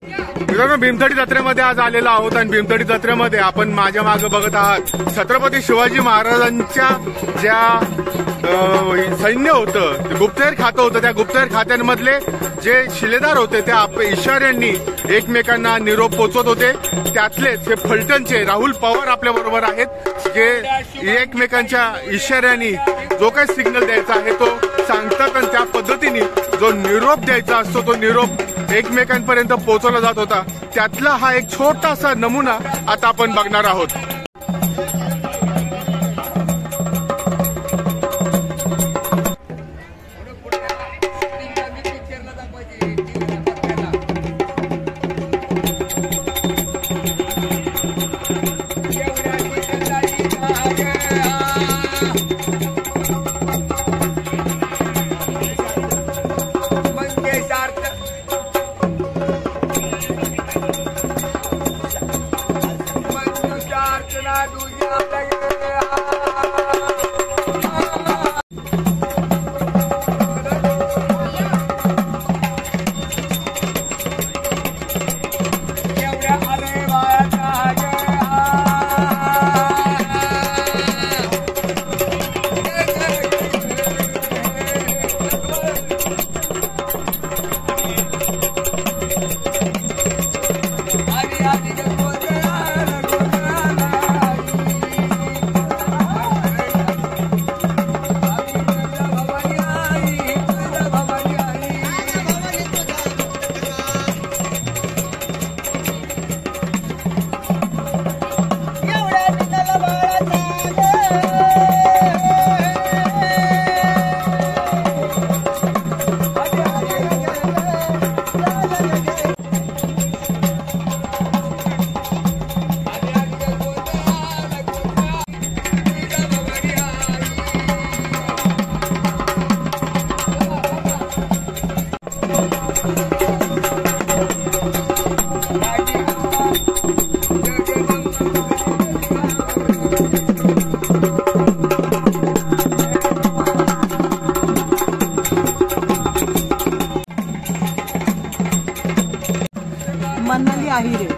मित्रांनो, भीमथडी जत्रेमध्ये आज आलेलो आहोत आणि भीमथडी जत्रेमध्ये आपण माझ्या मागे बघत आहात छत्रपती शिवाजी महाराजांच्या ज्या सैन्य होतं, गुप्तहेर खातं होतं, त्या गुप्तहेर खात्यांमधले जे शिलेदार होते त्या इशाऱ्यांनी एकमेकांना निरोप पोचवत होते. त्यातलेच हे फलटणचे राहुल पवार आपल्या बरोबर आहेत, जे एकमेकांच्या इशाऱ्यांनी जो काही सिग्नल द्यायचा आहे तो सांगतात आणि त्या पद्धतीने जो निरोप द्यायचा असतो तो निरोप एकमेकांपर्यंत पोहोचवला जात होता. त्यातला हा एक छोटासा नमुना आता आपण बघणार आहोत. मनाली आहिरे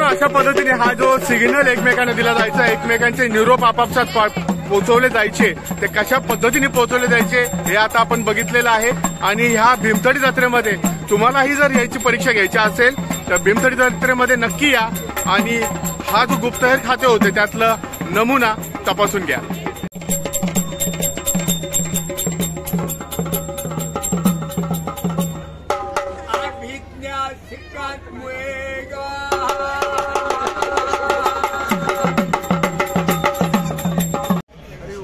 अशा पद्धतीने हा जो सिग्नल एकमेकांना दिला जायचा, एकमेकांचे निरोप आपापसात पोहोचवले जायचे, ते कशा पद्धतीने पोहोचवले जायचे हे आता आपण बघितलेलं आहे. आणि ह्या भीमथडी जत्रेमध्ये तुम्हालाही जर याची परीक्षा घ्यायची असेल तर भीमथडी जत्रेमध्ये नक्की या आणि हा जो गुप्तहेर खाते होते त्यातला नमुना तपासून घ्या.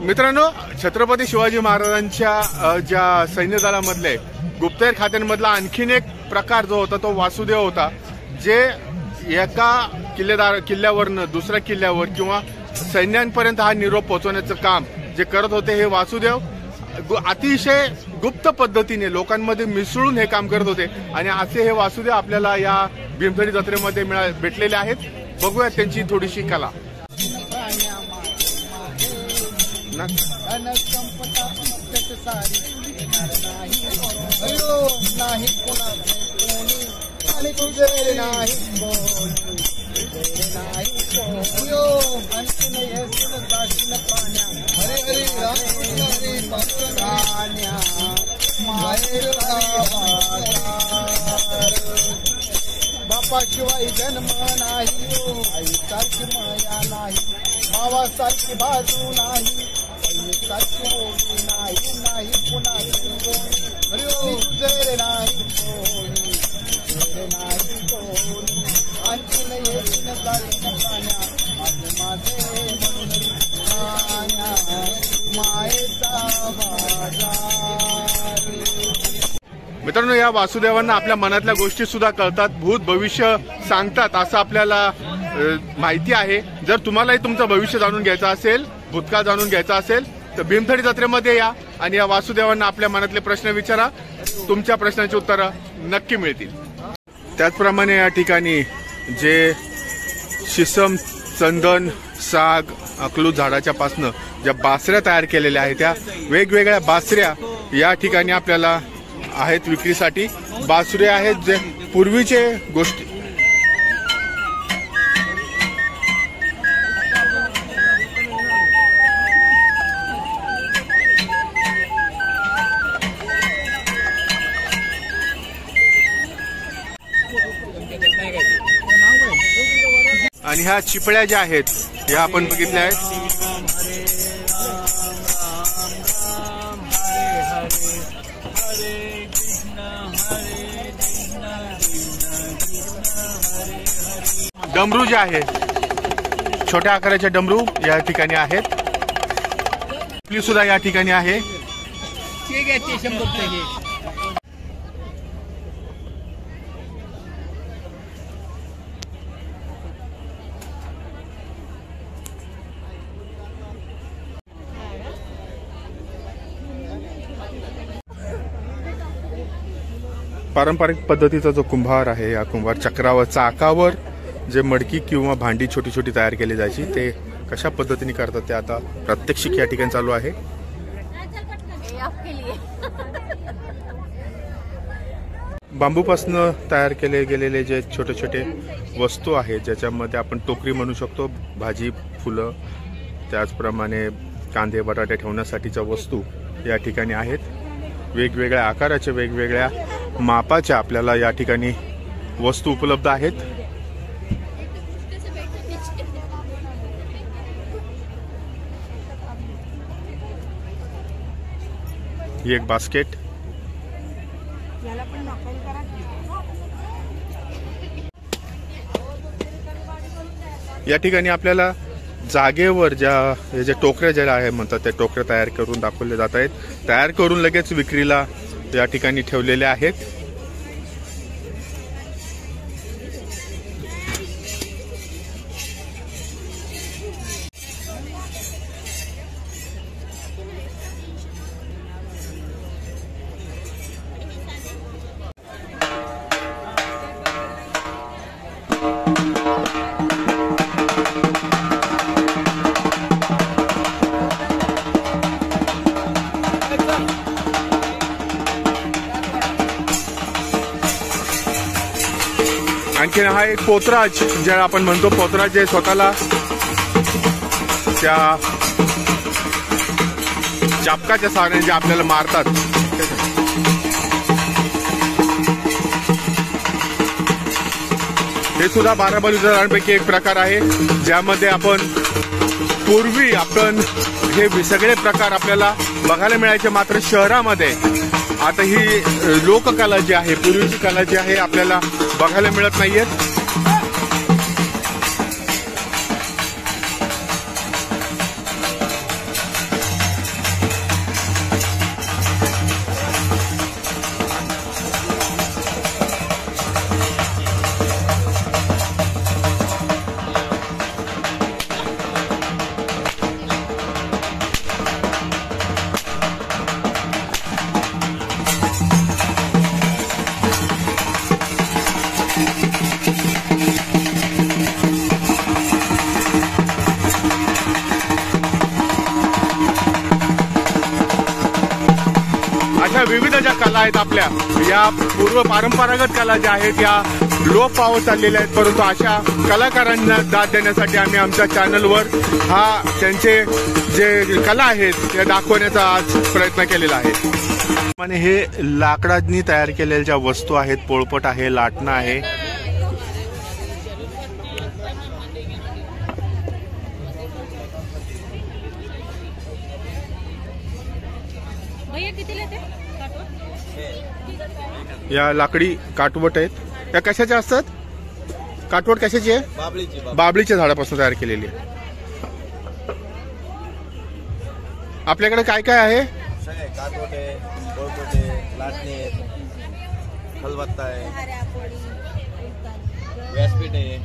मित्रांनो, छत्रपती शिवाजी महाराजांच्या ज्या सैन्य दलामधले गुप्तहेर खात्यांमधला आणखीन एक प्रकार जो होता तो वासुदेव होता, जे एका किल्ल्यावरनं दुसऱ्या किल्ल्यावर किंवा सैन्यांपर्यंत हा निरोप पोहोचवण्याचं काम जे करत होते हे वासुदेव अतिशय गुप्त पद्धतीने लोकांमध्ये मिसळून हे काम करत होते. आणि असे हे वासुदेव आपल्याला या भीमथडी जत्रेमध्ये भेटलेले आहेत. बघूया त्यांची थोडीशी कला. बापाशिवाय जन्म नाही, आईसारखी माया नाही, भावासारखी बाजू नाही, बहिणीसारखी ओळी नाही, नाही कुणाची कोणी, तुझे नाही कोणी, तुझे नाही कोणी. मित्रांनो, या वासुदेवांना आपल्या मनातल्या गोष्टी सुद्धा कळतात, भूत भविष्य सांगतात असं आपल्याला माहिती आहे. जर तुम्हालाही तुमचं भविष्य जाणून घ्यायचं असेल, भूतकाळ जाणून घ्यायचा असेल तर भीमथडी जत्रेमध्ये या आणि या वासुदेवांना आपल्या मनातले प्रश्न विचारा. तुमच्या प्रश्नांची उत्तरं नक्की मिळतील. त्याचप्रमाणे या ठिकाणी जे शिसम, चंदन, साग, अकलूज झाडाच्या पासनं ज्या बासऱ्या तयार केलेल्या आहेत, त्या वेगवेगळ्या बासऱ्या या ठिकाणी आपल्याला आहेत विक्रीसाठी. बासरे आहेत जे पूर्वीचे गोष्टी. आणि ह्या चिपळ्या ज्या आहेत ह्या आपण बघितल्या आहेत. डमरू जे आहे, छोट्या आकाराचे डमरू या ठिकाणी आहेत. आपली सुद्धा या ठिकाणी आहे. पारंपरिक पद्धतीचा जो कुंभार आहे, या कुंभार चक्रावर, चाकावर जे मडकी किंवा भांडी छोटी छोटी तयार केली जायची, ते कशा पद्धतीने करतात ते आता प्रात्यक्षिक या ठिकाणी चालू आहे. बांबूपासून तयार केले गेलेले जे छोटे छोटे वस्तू आहेत, ज्याच्यामध्ये आपण टोकरी म्हणू शकतो, भाजी, फुलं, त्याचप्रमाणे कांदे, बटाटे ठेवण्यासाठीच्या वस्तू या ठिकाणी आहेत. वेगवेगळ्या आकाराच्या, वेगवेगळ्या मापाच्या आपल्याला या ठिकाणी वस्तू उपलब्ध आहेत. ही एक बास्केट. या ठिकाणी आपल्याला जागेवर ज्या टोकऱ्या ज्या आहे म्हणतात, त्या टोकऱ्या तयार करून दाखवल्या जात आहेत. तयार करून लगेच विक्रीला या ठिकाणी ठेवलेले आहेत. आणखी हा एक पोतराज, ज्याला आपण म्हणतो पोतराज, जे स्वतःला त्या चापकाच्या सहाय्याने जे आपल्याला मारतात. हे सुद्धा 12 बलुतेदारांपैकी एक प्रकार आहे, ज्यामध्ये आपण पूर्वी हे सगळे प्रकार आपल्याला बघायला मिळायचे, मात्र शहरामध्ये आता ही लोककला जी आहे, पूर्वीची कला जी आहे, आपल्याला बघायला मिळत नाहीये. विविध ज्या कला आहेत आपल्या, या पूर्व परंपरागत कला ज्या आहेत या लोप पावत चाललेल्या आहेत, परंतु अशा कलाकारांना दाद देण्यासाठी आम्ही आमच्या चॅनलवर त्यांचे जे कला आहेत त्या दाखवण्याचा आज प्रयत्न केलेला आहे. आणि हे लाकडांनी तयार केलेल्या ज्या वस्तू आहेत, पोळपट आहे, लाटणं आहे, या लाकडी काटवट आहेत. या कशाच्या असतात? काटवट कशाची आहे? बाबळीच्या झाडापासून तयार केलेली आहे. आपल्याकडे काय काय आहे? सगळे काटवटे गोळकोटे लाटणे खलबत्ता आहे व्यासपीठ आहे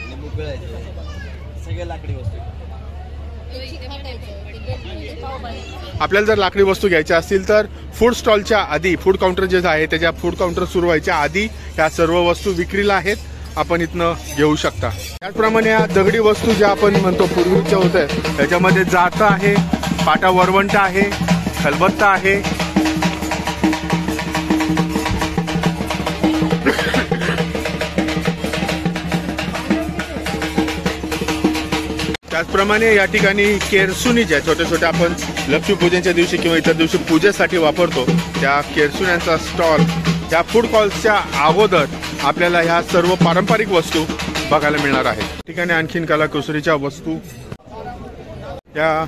लिंबू पिळायचे सगळे लाकडी वस्तू आपल्याला जर लाकडी वस्तू घ्यायच्या असतील तर फूड स्टॉलच्या आधी फूड काउंटर जे आहे त्याच्या फूड काउंटर सुरू व्हायच्या आधी ह्या सर्व वस्तू विक्रीला आहेत. आपण इथनं घेऊ शकता. त्याचप्रमाणे या दगडी वस्तू ज्या आपण म्हणतो पूर्वीच्या होत्या त्याच्यामध्ये जातं आहे, पाटा वरवंटा आहे, खलबत्ता आहे, त्याचप्रमाणे या ठिकाणी केरसुनी ज्या छोट्या छोट्या आपण लक्ष्मीपूजनच्या दिवशी किंवा इतर दिवशी पूजेसाठी वापरतो त्या केरसुन्यांचा स्टॉल या फूड कॉल्सच्या अगोदर आपल्याला ह्या सर्व पारंपरिक वस्तू बघायला मिळणार आहेत. ठिकाणी आणखीन कलाकुसरीच्या वस्तू या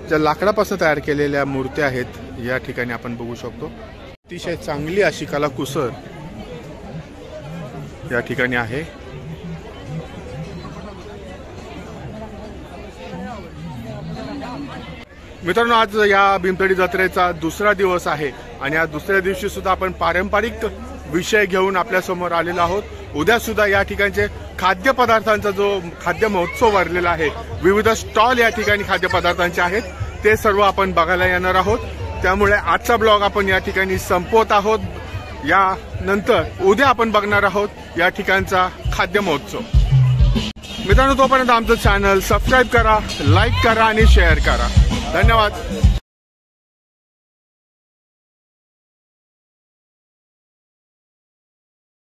ज्या लाकडापासून तयार केलेल्या मूर्त्या आहेत या ठिकाणी आपण बघू शकतो. अतिशय चांगली अशी कलाकुसर या ठिकाणी आहे. मित्रांनो, आज या भीमथडी जत्रेचा दुसरा दिवस आहे आणि या दुसऱ्या दिवशी सुद्धा आपण पारंपरिक विषय घेऊन आपल्या समोर आलेलो आहोत. उद्या सुद्धा या ठिकाणचे खाद्यपदार्थांचा जो खाद्य महोत्सव भरलेला आहे, विविध स्टॉल या ठिकाणी खाद्यपदार्थांचे आहेत, ते सर्व आपण बघायला येणार आहोत. त्यामुळे आजचा ब्लॉग आपण या ठिकाणी संपवत आहोत. यानंतर उद्या आपण बघणार आहोत या ठिकाणचा खाद्य महोत्सव. मित्रांनो, तोपर्यंत आमचं चॅनल सबस्क्राईब करा, लाईक करा आणि शेअर करा. धन्यवाद.